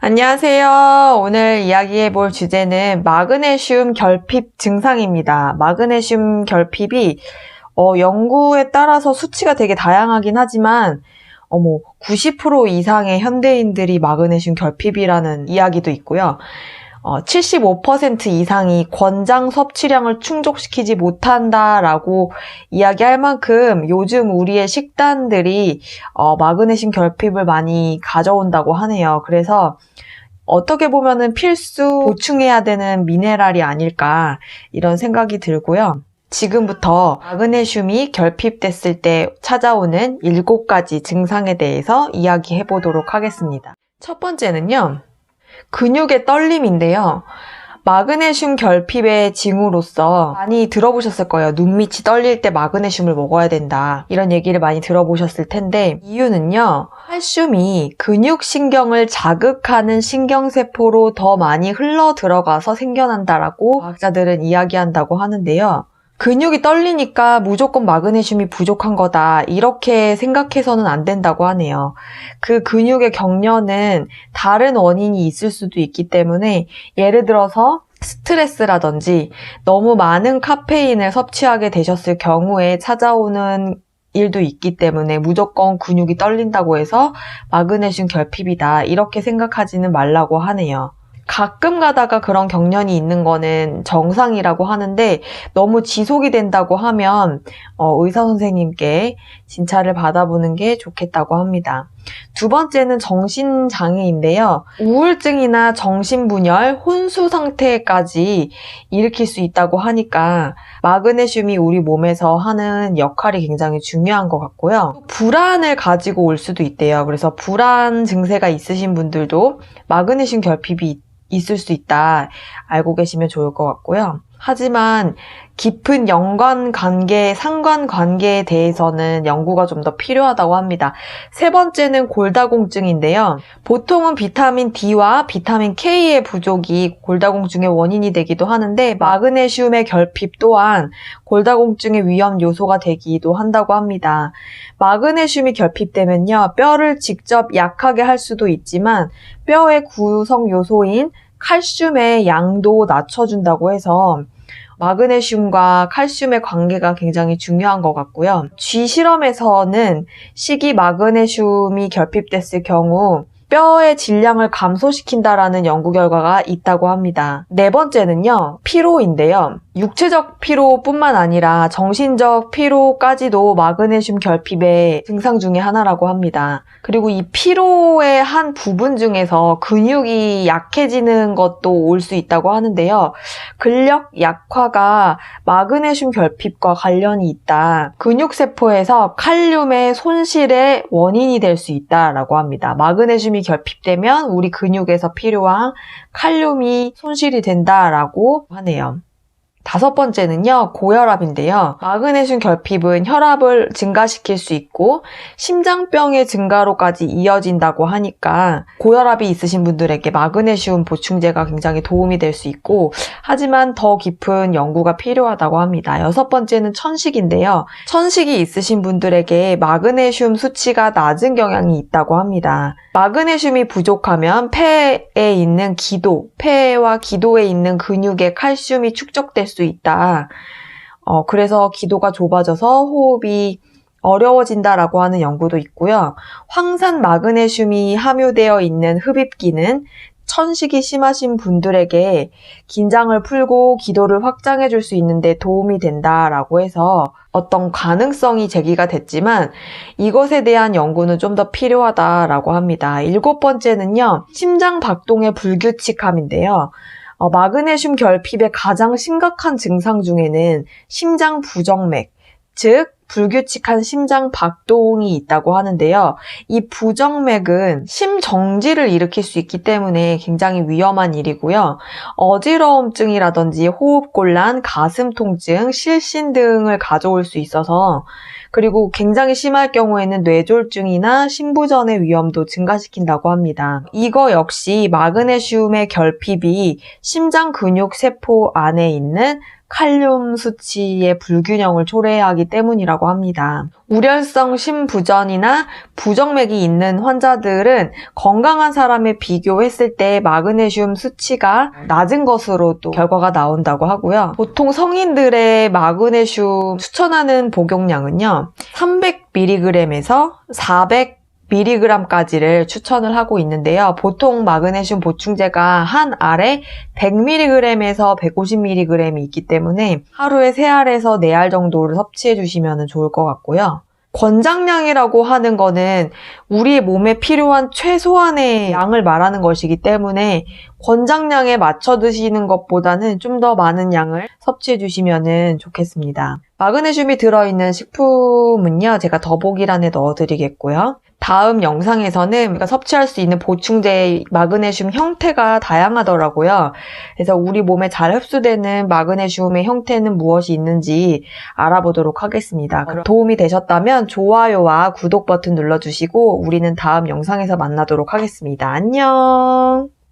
안녕하세요. 오늘 이야기해 볼 주제는 마그네슘 결핍 증상입니다. 마그네슘 결핍이 연구에 따라서 수치가 되게 다양하긴 하지만 90% 이상의 현대인들이 마그네슘 결핍이라는 이야기도 있고요. 75% 이상이 권장 섭취량을 충족시키지 못한다라고 이야기할 만큼 요즘 우리의 식단들이 마그네슘 결핍을 많이 가져온다고 하네요. 그래서 어떻게 보면은 필수 보충해야 되는 미네랄이 아닐까 이런 생각이 들고요. 지금부터 마그네슘이 결핍됐을 때 찾아오는 7가지 증상에 대해서 이야기해 보도록 하겠습니다. 첫 번째는요. 근육의 떨림인데요. 마그네슘 결핍의 징후로서 많이 들어보셨을 거예요. 눈밑이 떨릴 때 마그네슘을 먹어야 된다. 이런 얘기를 많이 들어보셨을 텐데 이유는요. 칼슘이 근육신경을 자극하는 신경세포로 더 많이 흘러 들어가서 생겨난다라고 과학자들은 이야기한다고 하는데요. 근육이 떨리니까 무조건 마그네슘이 부족한 거다. 이렇게 생각해서는 안 된다고 하네요. 그 근육의 격려는 다른 원인이 있을 수도 있기 때문에 예를 들어서 스트레스라든지 너무 많은 카페인을 섭취하게 되셨을 경우에 찾아오는 일도 있기 때문에 무조건 근육이 떨린다고 해서 마그네슘 결핍이다. 이렇게 생각하지는 말라고 하네요. 가끔 가다가 그런 경련이 있는 거는 정상이라고 하는데 너무 지속이 된다고 하면 의사 선생님께 진찰을 받아보는 게 좋겠다고 합니다. 두 번째는 정신장애인데요. 우울증이나 정신분열, 혼수 상태까지 일으킬 수 있다고 하니까 마그네슘이 우리 몸에서 하는 역할이 굉장히 중요한 것 같고요. 불안을 가지고 올 수도 있대요. 그래서 불안 증세가 있으신 분들도 마그네슘 결핍이 있을 수 있다. 알고 계시면 좋을 것 같고요. 하지만 깊은 연관관계, 상관관계에 대해서는 연구가 좀 더 필요하다고 합니다. 세 번째는 골다공증인데요. 보통은 비타민 D와 비타민 K의 부족이 골다공증의 원인이 되기도 하는데 마그네슘의 결핍 또한 골다공증의 위험 요소가 되기도 한다고 합니다. 마그네슘이 결핍되면요. 뼈를 직접 약하게 할 수도 있지만 뼈의 구성 요소인 칼슘의 양도 낮춰준다고 해서 마그네슘과 칼슘의 관계가 굉장히 중요한 것 같고요. 쥐 실험에서는 식이 마그네슘이 결핍됐을 경우 뼈의 질량을 감소시킨다라는 연구 결과가 있다고 합니다. 네 번째는요, 피로인데요. 육체적 피로뿐만 아니라 정신적 피로까지도 마그네슘 결핍의 증상 중에 하나라고 합니다. 그리고 이 피로의 한 부분 중에서 근육이 약해지는 것도 올 수 있다고 하는데요. 근력 약화가 마그네슘 결핍과 관련이 있다. 근육세포에서 칼륨의 손실의 원인이 될 수 있다라고 합니다. 마그네슘이 결핍되면 우리 근육에서 필요한 칼륨이 손실이 된다라고 하네요. 다섯 번째는요, 고혈압인데요. 마그네슘 결핍은 혈압을 증가시킬 수 있고 심장병의 증가로까지 이어진다고 하니까 고혈압이 있으신 분들에게 마그네슘 보충제가 굉장히 도움이 될 수 있고 하지만 더 깊은 연구가 필요하다고 합니다. 여섯 번째는 천식인데요. 천식이 있으신 분들에게 마그네슘 수치가 낮은 경향이 있다고 합니다. 마그네슘이 부족하면 폐에 있는 기도, 폐와 기도에 있는 근육에 칼슘이 축적될 수 있다. 그래서 기도가 좁아져서 호흡이 어려워진다라고 하는 연구도 있고요. 황산 마그네슘이 함유되어 있는 흡입기는 천식이 심하신 분들에게 긴장을 풀고 기도를 확장해 줄 수 있는데 도움이 된다라고 해서 어떤 가능성이 제기가 됐지만 이것에 대한 연구는 좀 더 필요하다라고 합니다. 일곱 번째는요, 심장 박동의 불규칙함인데요. 마그네슘 결핍의 가장 심각한 증상 중에는 심장 부정맥, 즉 불규칙한 심장 박동이 있다고 하는데요. 이 부정맥은 심정지를 일으킬 수 있기 때문에 굉장히 위험한 일이고요. 어지러움증이라든지 호흡곤란, 가슴 통증, 실신 등을 가져올 수 있어서 그리고 굉장히 심할 경우에는 뇌졸중이나 심부전의 위험도 증가시킨다고 합니다. 이거 역시 마그네슘의 결핍이 심장 근육 세포 안에 있는 칼륨 수치의 불균형을 초래하기 때문이라고 합니다. 우렬성 심부전이나 부정맥이 있는 환자들은 건강한 사람에 비교했을 때 마그네슘 수치가 낮은 것으로 또 결과가 나온다고 하고요. 보통 성인들의 마그네슘 추천하는 복용량은요, 300mg에서 400mg까지를 추천을 하고 있는데요. 보통 마그네슘 보충제가 한 알에 100mg에서 150mg이 있기 때문에 하루에 3알에서 4알 정도를 섭취해 주시면 좋을 것 같고요. 권장량이라고 하는 거는 우리 몸에 필요한 최소한의 양을 말하는 것이기 때문에 권장량에 맞춰 드시는 것보다는 좀 더 많은 양을 섭취해 주시면 좋겠습니다. 마그네슘이 들어있는 식품은요, 제가 더보기란에 넣어드리겠고요. 다음 영상에서는 우리가 섭취할 수 있는 보충제의 마그네슘 형태가 다양하더라고요. 그래서 우리 몸에 잘 흡수되는 마그네슘의 형태는 무엇이 있는지 알아보도록 하겠습니다. 도움이 되셨다면 좋아요와 구독 버튼 눌러주시고 우리는 다음 영상에서 만나도록 하겠습니다. 안녕!